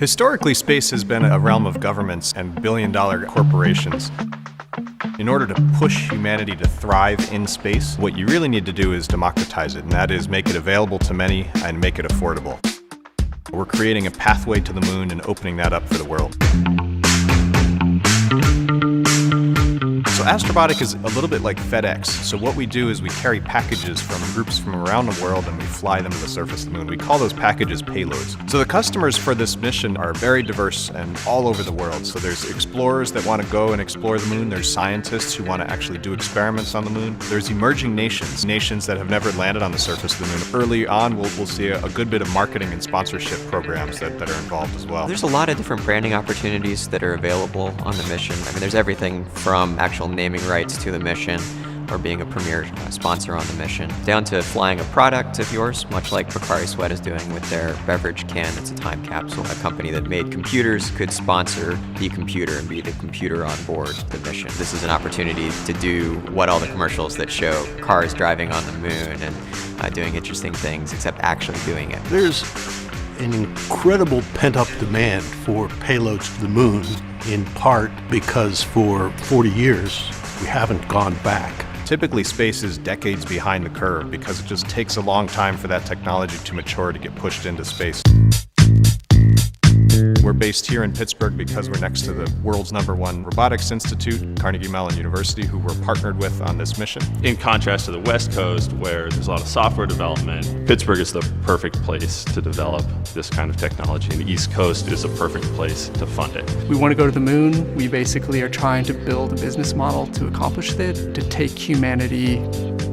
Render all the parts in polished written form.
Historically, space has been a realm of governments and billion-dollar corporations. In order to push humanity to thrive in space, what you really need to do is democratize it, and that is make it available to many and make it affordable. We're creating a pathway to the moon and opening that up for the world. So Astrobotic is a little bit like FedEx. So what we do is we carry packages from groups from around the world and we fly them to the surface of the moon. We call those packages payloads. So the customers for this mission are very diverse and all over the world. So there's explorers that want to go and explore the moon. There's scientists who want to actually do experiments on the moon. There's emerging nations that have never landed on the surface of the moon. Early on, we'll see a good bit of marketing and sponsorship programs that are involved as well. There's a lot of different branding opportunities that are available on the mission. I mean, there's everything from actual naming rights to the mission or being a premier sponsor on the mission, down to flying a product of yours, much like Pocari Sweat is doing with their beverage can. It's a time capsule. A company that made computers could sponsor the computer and be the computer on board the mission. This is an opportunity to do what all the commercials that show cars driving on the moon and doing interesting things, except actually doing it. There's an incredible pent-up demand for payloads to the moon, in part because for 40 years we haven't gone back. Typically, space is decades behind the curve because it just takes a long time for that technology to mature to get pushed into space. We're based here in Pittsburgh because we're next to the world's #1 robotics institute, Carnegie Mellon University, who we're partnered with on this mission. In contrast to the West Coast, where there's a lot of software development, Pittsburgh is the perfect place to develop this kind of technology, and the East Coast is a perfect place to fund it. We want to go to the moon. We basically are trying to build a business model to accomplish that, to take humanity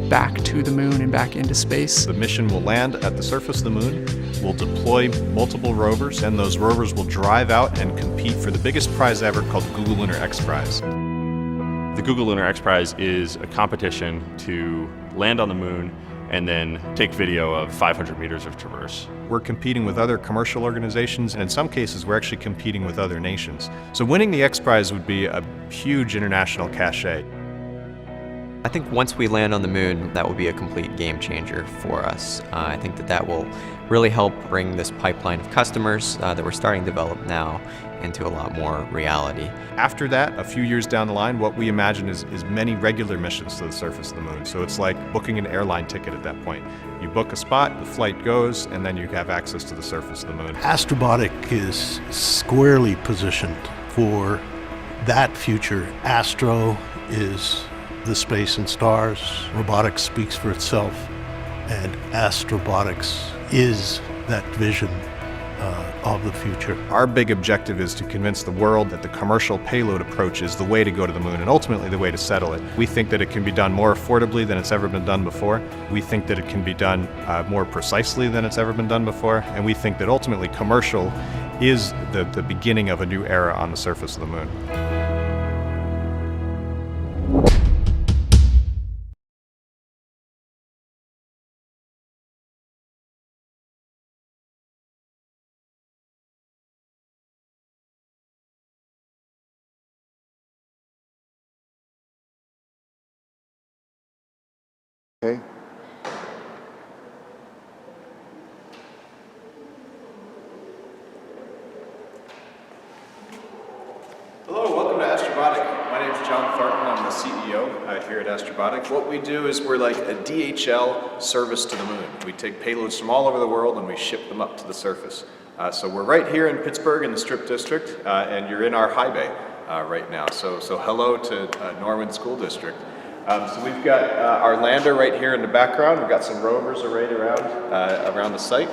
back to the moon and back into space. The mission will land at the surface of the moon. We'll deploy multiple rovers, and those rovers will drive out and compete for the biggest prize ever called the Google Lunar X-Prize. The Google Lunar X-Prize is a competition to land on the moon and then take video of 500 meters of traverse. We're competing with other commercial organizations, and in some cases we're actually competing with other nations. So winning the X-Prize would be a huge international cachet. I think once we land on the moon, that will be a complete game changer for us. I think that will really help bring this pipeline of customers that we're starting to develop now into a lot more reality. After that, a few years down the line, what we imagine is many regular missions to the surface of the moon. So it's like booking an airline ticket at that point. You book a spot, the flight goes, and then you have access to the surface of the moon. Astrobotic is squarely positioned for that future. Astro is the space and stars. Robotics speaks for itself, and Astrobotics is that vision of the future. Our big objective is to convince the world that the commercial payload approach is the way to go to the moon and ultimately the way to settle it. We think that it can be done more affordably than it's ever been done before. We think that it can be done more precisely than it's ever been done before. And we think that ultimately commercial is the beginning of a new era on the surface of the moon. Okay. Hello, welcome to Astrobotic. My name is John Thornton. I'm the CEO here at Astrobotic. What we do is we're like a DHL service to the moon. We take payloads from all over the world and we ship them up to the surface. So we're right here in Pittsburgh in the Strip District, and you're in our high bay right now. So hello to Norwin School District. So we've got our lander right here in the background. We've got some rovers arrayed around the site.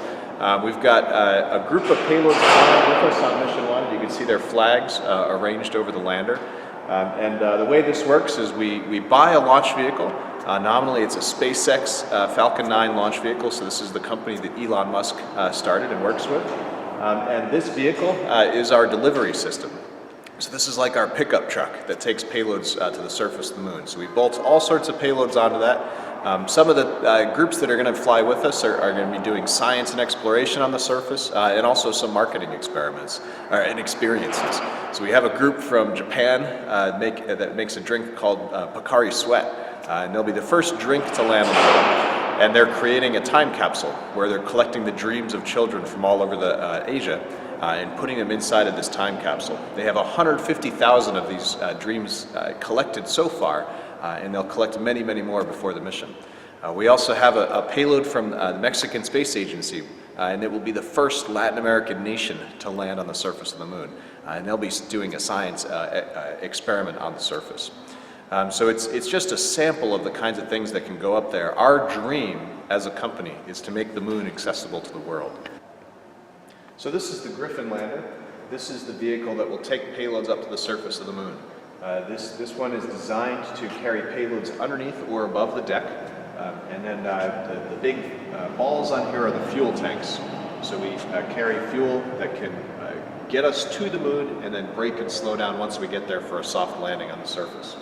We've got a group of payloads flying with us on Mission 1. You can see their flags arranged over the lander. And the way this works is we buy a launch vehicle. Nominally it's a SpaceX Falcon 9 launch vehicle, so this is the company that Elon Musk started and works with. And this vehicle is our delivery system. So this is like our pickup truck that takes payloads to the surface of the moon. So we bolt all sorts of payloads onto that. Some of the groups that are going to fly with us are going to be doing science and exploration on the surface, and also some marketing experiments and experiences. So we have a group from Japan that makes a drink called Pocari Sweat, and they'll be the first drink to land on the moon. And they're creating a time capsule where they're collecting the dreams of children from all over Asia. and putting them inside of this time capsule. They have 150,000 of these dreams collected so far, and they'll collect many, many more before the mission. We also have a payload from the Mexican Space Agency, and it will be the first Latin American nation to land on the surface of the moon. And they'll be doing a science experiment on the surface. So it's just a sample of the kinds of things that can go up there. Our dream as a company is to make the moon accessible to the world. So this is the Griffin lander. This is the vehicle that will take payloads up to the surface of the moon. This one is designed to carry payloads underneath or above the deck. And then the big balls on here are the fuel tanks. So we carry fuel that can get us to the moon and then brake and slow down once we get there for a soft landing on the surface.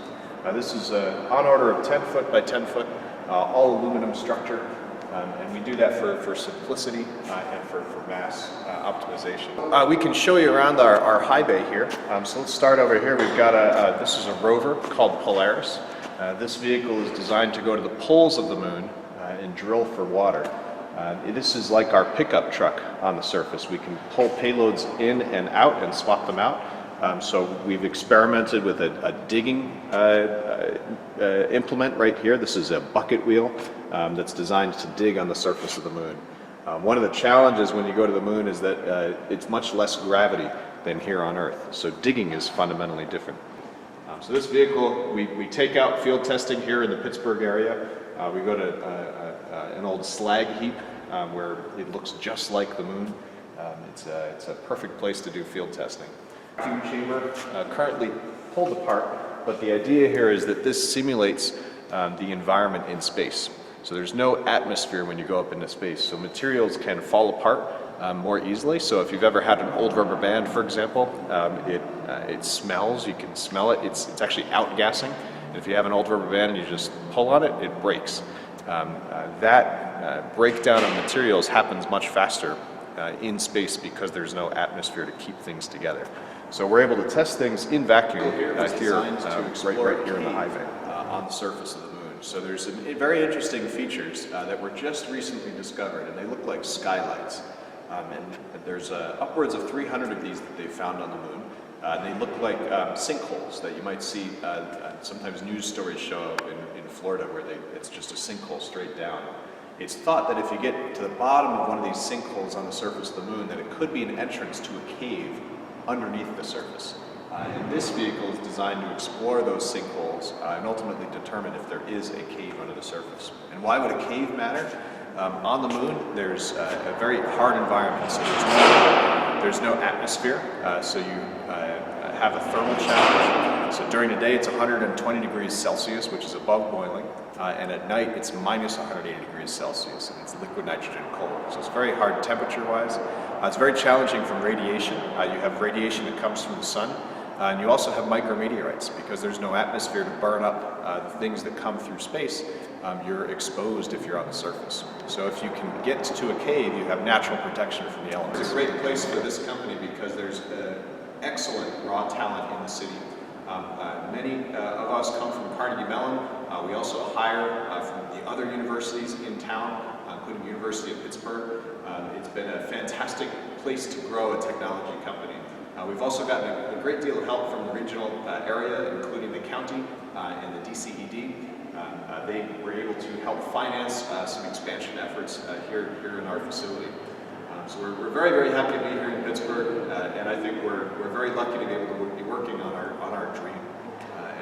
This is on order of 10 foot by 10 foot, all aluminum structure. And we do that for simplicity and for mass optimization. We can show you around our high bay here. So let's start over here. We've got this is a rover called Polaris. This vehicle is designed to go to the poles of the moon and drill for water. This is like our pickup truck on the surface. We can pull payloads in and out and swap them out. So we've experimented with a digging implement right here. This is a bucket wheel that's designed to dig on the surface of the moon. One of the challenges when you go to the moon is that it's much less gravity than here on Earth. So digging is fundamentally different. So this vehicle, we take out field testing here in the Pittsburgh area. We go to an old slag heap where it looks just like the moon. It's a perfect place to do field testing. Vacuum chamber, currently pulled apart, but the idea here is that this simulates the environment in space. So there's no atmosphere when you go up into space, so materials can fall apart more easily. So if you've ever had an old rubber band, for example, it smells, you can smell it, it's actually outgassing. And if you have an old rubber band and you just pull on it, it breaks. That breakdown of materials happens much faster in space because there's no atmosphere to keep things together. So we're able to test things in vacuum here right here in the high bay on the surface of the moon. So there's some very interesting features that were just recently discovered, and they look like skylights. And there's upwards of 300 of these that they found on the moon. They look like sinkholes that you might see. Sometimes news stories show up in Florida where it's just a sinkhole straight down. It's thought that if you get to the bottom of one of these sinkholes on the surface of the moon, that it could be an entrance to a cave underneath the surface. And this vehicle is designed to explore those sinkholes and ultimately determine if there is a cave under the surface. And why would a cave matter? On the moon, there's a very hard environment, so there's no atmosphere, so you have a thermal challenge. So during the day, it's 120 degrees Celsius, which is above boiling, and at night, it's minus 180 degrees Celsius, and it's liquid nitrogen cold. So it's very hard temperature-wise. It's very challenging from radiation. You have radiation that comes from the sun, and you also have micrometeorites. Because there's no atmosphere to burn up the things that come through space, you're exposed if you're on the surface. So if you can get to a cave, you have natural protection from the elements. It's a great place for this company because there's excellent raw talent in the city. Many of us come from Carnegie Mellon. We also hire from the other universities in town, including the University of Pittsburgh. It's been a fantastic place to grow a technology company. We've also gotten a great deal of help from the regional area, including the county and the DCED. They were able to help finance some expansion efforts here in our facility. So we're very, very happy to be here in Pittsburgh, and I think we're very lucky to be able to be working on our dream.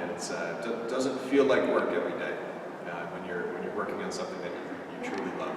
And it doesn't feel like work every day when you're working on something that you truly love.